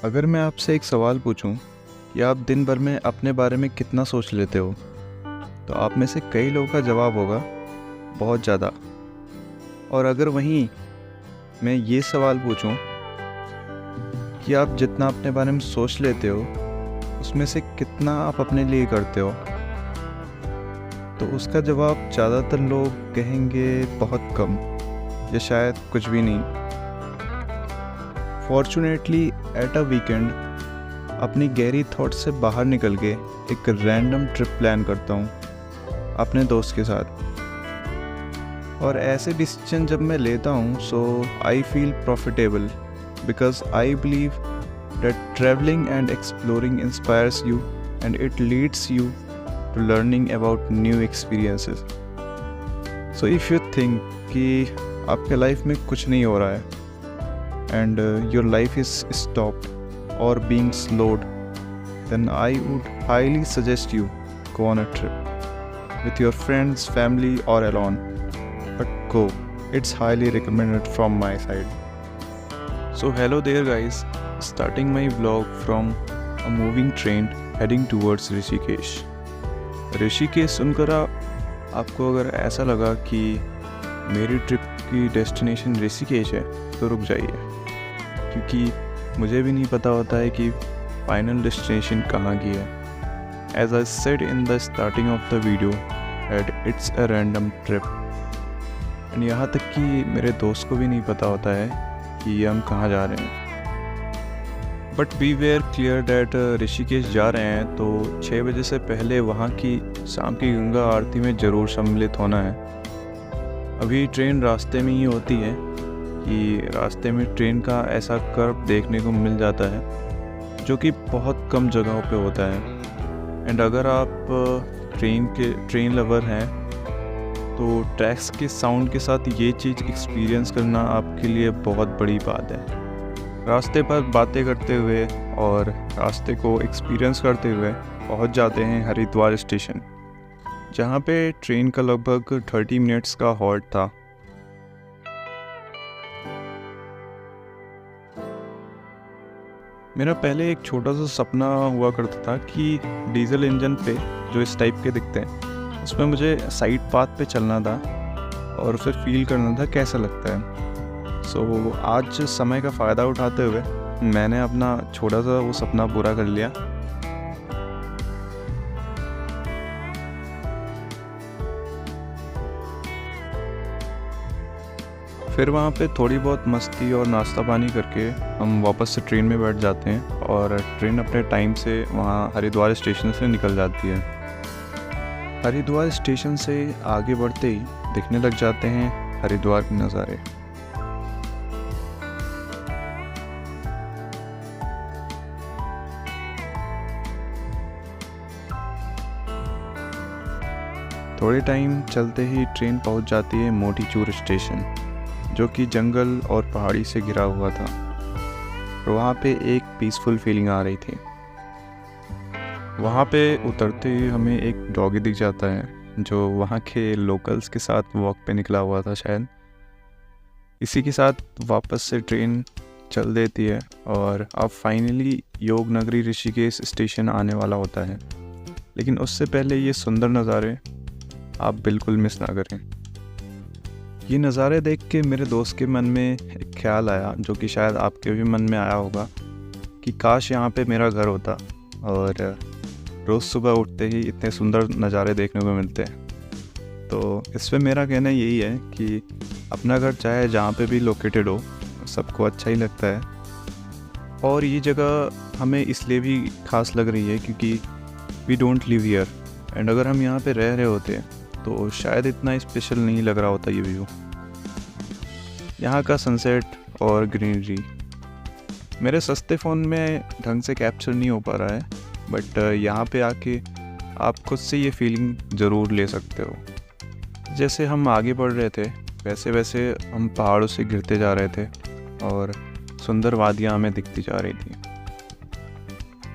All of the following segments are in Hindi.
अगर मैं आपसे एक सवाल पूछूं कि आप दिन भर में अपने बारे में कितना सोच लेते हो, तो आप में से कई लोगों का जवाब होगा बहुत ज़्यादा। और अगर वहीं मैं ये सवाल पूछूं कि आप जितना अपने बारे में सोच लेते हो, उसमें से कितना आप अपने लिए करते हो, तो उसका जवाब ज़्यादातर लोग कहेंगे बहुत कम या शायद कुछ भी नहीं। फॉर्चुनेटली एट अ वीकेंड अपनी गहरी थॉट से बाहर निकल के एक रैंडम ट्रिप प्लान करता हूँ अपने दोस्त के साथ। और ऐसे डिसीजन जब मैं लेता हूँ so I feel profitable because I believe that travelling and exploring inspires you and it leads you to learning about new experiences. So if you think कि आपके लाइफ में कुछ नहीं हो रहा है and your life is stopped or being slowed, then I would highly suggest you go on a trip with your friends, family or alone. But go, it's highly recommended from my side. So hello there guys, starting my vlog from a moving train heading towards Rishikesh. Rishikesh सुनकर आपको अगर ऐसा लगा कि मेरी ट्रिप की डेस्टिनेशन ऋषिकेश है तो रुक जाइए, क्योंकि मुझे भी नहीं पता होता है कि फाइनल डेस्टिनेशन कहाँ की है। As I said in the starting of the video that it's a random trip, and यहाँ तक कि मेरे दोस्त को भी नहीं पता होता है कि हम कहाँ जा रहे हैं। But we were clear that Rishikesh जा रहे हैं तो 6 बजे से पहले वहाँ की शाम की गंगा आरती में ज़रूर सम्मिलित होना है। अभी ट्रेन रास्ते में ही होती है कि रास्ते में ट्रेन का ऐसा कर्व देखने को मिल जाता है जो कि बहुत कम जगहों पे होता है। एंड अगर आप ट्रेन लवर हैं तो ट्रैक्स के साउंड के साथ ये चीज़ एक्सपीरियंस करना आपके लिए बहुत बड़ी बात है। रास्ते पर बातें करते हुए और रास्ते को एक्सपीरियंस करते हुए पहुंच जाते हैं हरिद्वार स्टेशन, जहां पे ट्रेन का लगभग 30 मिनट्स का हॉल्ट था। मेरा पहले एक छोटा सा सपना हुआ करता था कि डीजल इंजन पे जो इस टाइप के दिखते हैं उसमें मुझे साइड पाथ पे चलना था और फिर फील करना था कैसा लगता है। सो आज समय का फ़ायदा उठाते हुए मैंने अपना छोटा सा वो सपना पूरा कर लिया। फिर वहाँ पे थोड़ी बहुत मस्ती और नाश्ता पानी करके हम वापस से ट्रेन में बैठ जाते हैं और ट्रेन अपने टाइम से वहाँ हरिद्वार स्टेशन से निकल जाती है। हरिद्वार स्टेशन से आगे बढ़ते ही दिखने लग जाते हैं हरिद्वार के नज़ारे। थोड़े टाइम चलते ही ट्रेन पहुँच जाती है मोतीचूर स्टेशन, जो कि जंगल और पहाड़ी से घिरा हुआ था। और वहाँ पे एक पीसफुल फीलिंग आ रही थी। वहाँ पे उतरते ही हमें एक डॉगी दिख जाता है जो वहाँ के लोकल्स के साथ वॉक पे निकला हुआ था शायद। इसी के साथ वापस से ट्रेन चल देती है और अब फाइनली योग नगरी ऋषिकेश स्टेशन आने वाला होता है। लेकिन उससे पहले ये सुंदर नज़ारे आप बिल्कुल मिस ना करें। ये नज़ारे देख के मेरे दोस्त के मन में एक ख्याल आया, जो कि शायद आपके भी मन में आया होगा, कि काश यहाँ पे मेरा घर होता और रोज़ सुबह उठते ही इतने सुंदर नज़ारे देखने को मिलते हैं। तो इस पर मेरा कहना यही है कि अपना घर चाहे जहाँ पे भी लोकेटेड हो, सबको अच्छा ही लगता है। और ये जगह हमें इसलिए भी ख़ास लग रही है क्योंकि we don't live here, and अगर हम यहाँ पे रह रहे होते तो शायद इतना स्पेशल नहीं लग रहा होता ये व्यू। यहाँ का सनसेट और ग्रीनरी मेरे सस्ते फ़ोन में ढंग से कैप्चर नहीं हो पा रहा है, बट यहाँ पे आके आप खुद से ये फीलिंग ज़रूर ले सकते हो। जैसे हम आगे बढ़ रहे थे वैसे वैसे हम पहाड़ों से गिरते जा रहे थे और सुंदर वादियाँ हमें दिखती जा रही थी।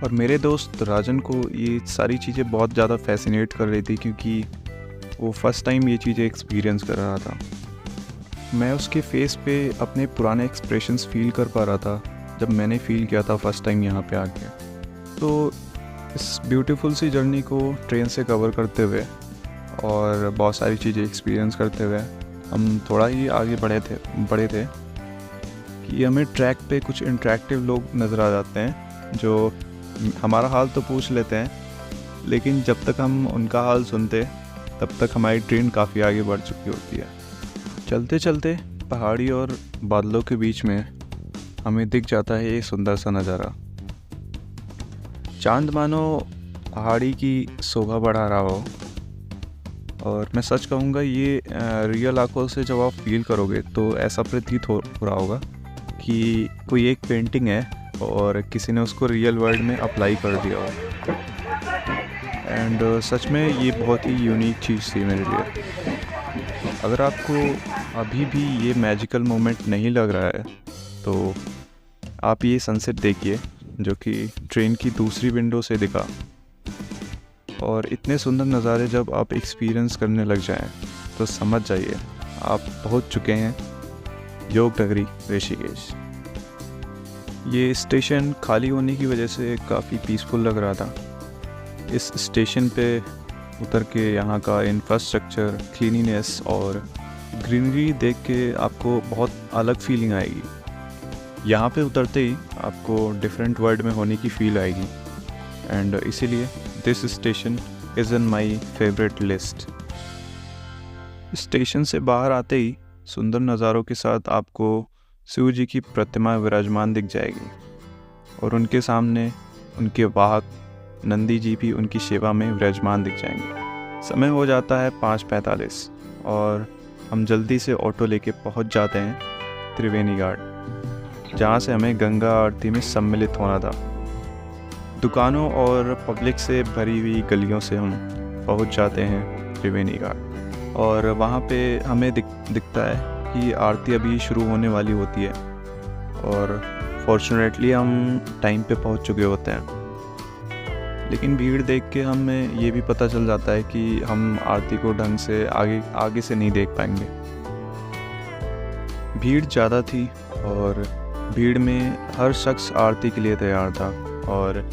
और मेरे दोस्त राजन को ये सारी चीज़ें बहुत ज़्यादा फैसिनेट कर रही थी क्योंकि वो फर्स्ट टाइम ये चीज़ें एक्सपीरियंस कर रहा था। मैं उसके फेस पे अपने पुराने एक्सप्रेशंस फील कर पा रहा था जब मैंने फ़ील किया था फर्स्ट टाइम यहाँ पे आके। तो इस ब्यूटीफुल सी जर्नी को ट्रेन से कवर करते हुए और बहुत सारी चीज़ें एक्सपीरियंस करते हुए हम थोड़ा ही आगे बढ़े थे कि हमें ट्रैक पे कुछ इंटरेक्टिव लोग नज़र आ जाते हैं जो हमारा हाल तो पूछ लेते हैं, लेकिन जब तक हम उनका हाल सुनते तब तक हमारी ट्रेन काफ़ी आगे बढ़ चुकी होती है। चलते चलते पहाड़ी और बादलों के बीच में हमें दिख जाता है ये सुंदर सा नज़ारा। चांद मानो पहाड़ी की शोभा बढ़ा रहा हो, और मैं सच कहूँगा ये रियल आंखों से जब आप फील करोगे तो ऐसा प्रतीत हो रहा होगा कि कोई एक पेंटिंग है और किसी ने उसको रियल वर्ल्ड में अप्लाई कर दिया हो। एंड सच में ये बहुत ही यूनिक चीज़ थी मेरे लिए। अगर आपको अभी भी ये मैजिकल मोमेंट नहीं लग रहा है तो आप ये सनसेट देखिए जो कि ट्रेन की दूसरी विंडो से दिखा। और इतने सुंदर नज़ारे जब आप एक्सपीरियंस करने लग जाएं तो समझ जाइए आप पहुंच चुके हैं योग नगरी ऋषिकेश। ये स्टेशन खाली होने की वजह से काफ़ी पीसफुल लग रहा था। इस स्टेशन पे उतर के यहाँ का इंफ्रास्ट्रक्चर, क्लीनिनेस और ग्रीनरी देख के आपको बहुत अलग फीलिंग आएगी। यहाँ पे उतरते ही आपको डिफरेंट वर्ल्ड में होने की फ़ील आएगी। एंड इसीलिए this station is in my favourite list. Station से बाहर आते ही सुंदर नज़ारों के साथ आपको शिव जी की प्रतिमा विराजमान दिख जाएगी और उनके सामने उनके वाहक नंदी जी भी उनकी सेवा में विराजमान दिख जाएंगे। समय हो जाता है 5:45 और हम जल्दी से ऑटो लेके पहुंच जाते हैं त्रिवेणी घाट, जहां से हमें गंगा आरती में सम्मिलित होना था। दुकानों और पब्लिक से भरी हुई गलियों से हम पहुंच जाते हैं त्रिवेणी घाट और वहां पे हमें दिखता है कि आरती अभी शुरू होने वाली होती है और फॉर्चुनेटली हम टाइम पे पहुंच चुके होते हैं। लेकिन भीड़ देख के हमें ये भी पता चल जाता है कि हम आरती को ढंग से आगे से नहीं देख पाएंगे। भीड़ ज़्यादा थी और भीड़ में हर शख्स आरती के लिए तैयार था और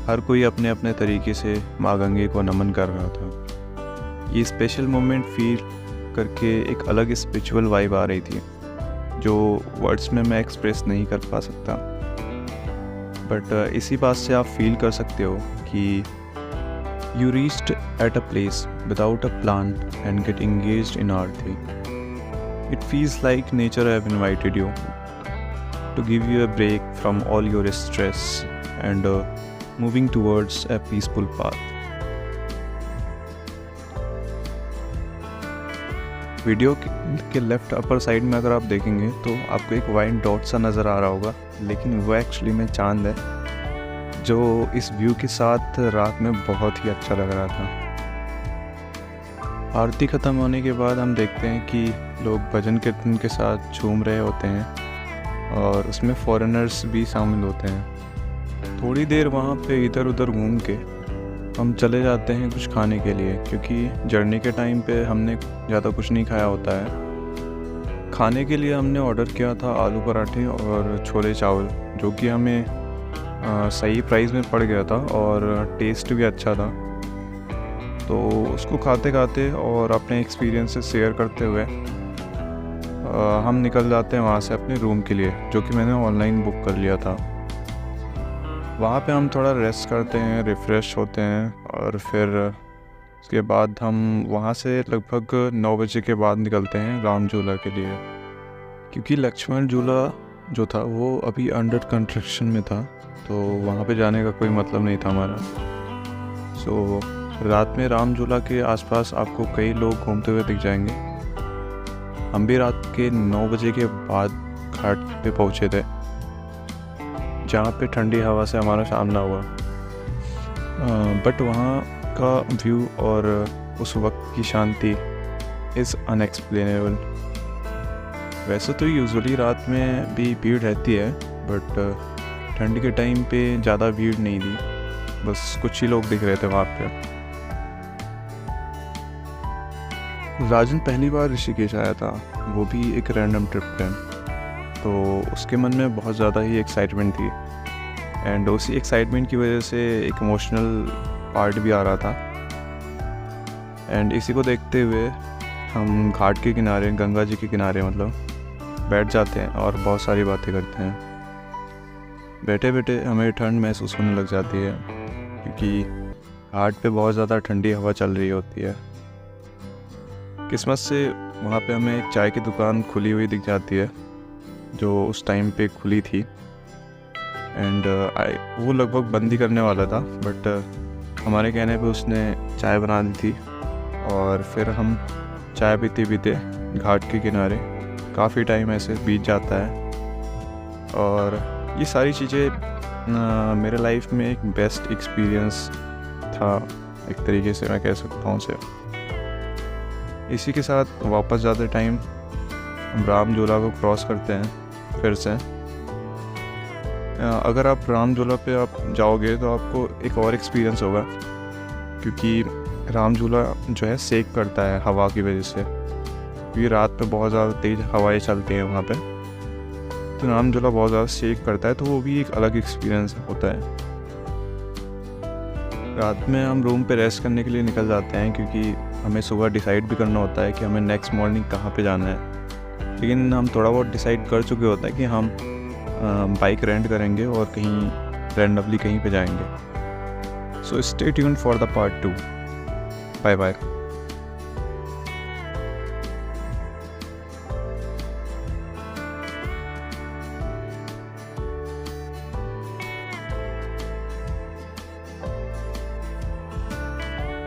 हर कोई अपने अपने तरीके से माँ गंगे को नमन कर रहा था। ये स्पेशल मोमेंट फील करके एक अलग स्पिरिचुअल वाइब आ रही थी जो वर्ड्स में मैं एक्सप्रेस नहीं कर पा सकता। बट इसी बात से आप फील कर सकते हो कि you reached at a place without a plan and get engaged in Aarti. It feels like nature have invited you to give you a break from all your stress and moving towards a peaceful path. Video के लेफ्ट अपर साइड में अगर आप देखेंगे तो आपको एक वाइट डॉट सा नज़र आ रहा होगा, लेकिन वो एक्चुअली में चांद है जो इस व्यू के साथ रात में बहुत ही अच्छा लग रहा था। आरती ख़त्म होने के बाद हम देखते हैं कि लोग भजन कीर्तन के साथ झूम रहे होते हैं और उसमें फॉरेनर्स भी शामिल होते हैं। थोड़ी देर वहाँ पे इधर उधर घूम के हम चले जाते हैं कुछ खाने के लिए, क्योंकि जर्नी के टाइम पे हमने ज़्यादा कुछ नहीं खाया होता है। खाने के लिए हमने ऑर्डर किया था आलू पराठे और छोले चावल, जो कि हमें सही प्राइस में पड़ गया था और टेस्ट भी अच्छा था। तो उसको खाते खाते और अपने एक्सपीरियंसेस शेयर करते हुए हम निकल जाते हैं वहाँ से अपने रूम के लिए, जो कि मैंने ऑनलाइन बुक कर लिया था। वहाँ पे हम थोड़ा रेस्ट करते हैं, रिफ़्रेश होते हैं और फिर उसके बाद हम वहाँ से लगभग 9 बजे के बाद निकलते हैं राम झूला के लिए, क्योंकि लक्ष्मण झूला जो था वो अभी अंडर कंस्ट्रक्शन में था, तो वहाँ पे जाने का कोई मतलब नहीं था हमारा। सो रात में राम झूला के आसपास आपको कई लोग घूमते हुए दिख जाएंगे। हम भी रात के 9 बजे के बाद घाट पे पहुँचे थे, जहाँ पे ठंडी हवा से हमारा सामना हुआ। बट वहाँ का व्यू और उस वक्त की शांति इज़ अनएक्सप्लेनेबल। वैसे तो यूजुअली रात में भी भीड़ रहती है, बट ठंड के टाइम पे ज़्यादा भीड़ नहीं थी, बस कुछ ही लोग दिख रहे थे वहाँ पे। राजन पहली बार ऋषिकेश आया था, वो भी एक रैंडम ट्रिप पे। तो उसके मन में बहुत ज़्यादा ही एक्साइटमेंट थी, एंड उसी एक्साइटमेंट की वजह से एक इमोशनल पार्ट भी आ रहा था। एंड इसी को देखते हुए हम घाट के किनारे, गंगा जी के किनारे मतलब बैठ जाते हैं और बहुत सारी बातें करते हैं। बैठे बैठे हमें ठंड महसूस होने लग जाती है, क्योंकि घाट पे बहुत ज़्यादा ठंडी हवा चल रही होती है। किस्मत से वहाँ पे हमें एक चाय की दुकान खुली हुई दिख जाती है, जो उस टाइम पे खुली थी। एंड वो लगभग बंद ही करने वाला था, बट हमारे कहने पे उसने चाय बना दी थी। और फिर हम चाय पीते पीते घाट के किनारे काफ़ी टाइम ऐसे बीत जाता है। और ये सारी चीज़ें मेरे लाइफ में एक बेस्ट एक्सपीरियंस था, एक तरीके से मैं कह सकता हूँ उसे। इसी के साथ वापस जाते टाइम हम राम झूला को क्रॉस करते हैं फिर से। अगर आप राम झूला पे आप जाओगे तो आपको एक और एक्सपीरियंस होगा, क्योंकि राम झूला जो है सेक करता है हवा की वजह से, क्योंकि रात पे बहुत ज़्यादा तेज़ हवाएं चलती हैं वहाँ पे, तो राम झूला बहुत ज़्यादा सेक करता है, तो वो भी एक अलग एक्सपीरियंस होता है। रात में हम रूम पे रेस्ट करने के लिए निकल जाते हैं, क्योंकि हमें सुबह डिसाइड भी करना होता है कि हमें नेक्स्ट मॉर्निंग कहाँ पे जाना है। लेकिन हम थोड़ा बहुत डिसाइड कर चुके होते हैं कि हम बाइक रेंट करेंगे और कहीं रैंडमली कहीं पे जाएंगे। So stay tuned for the part 2। Bye bye.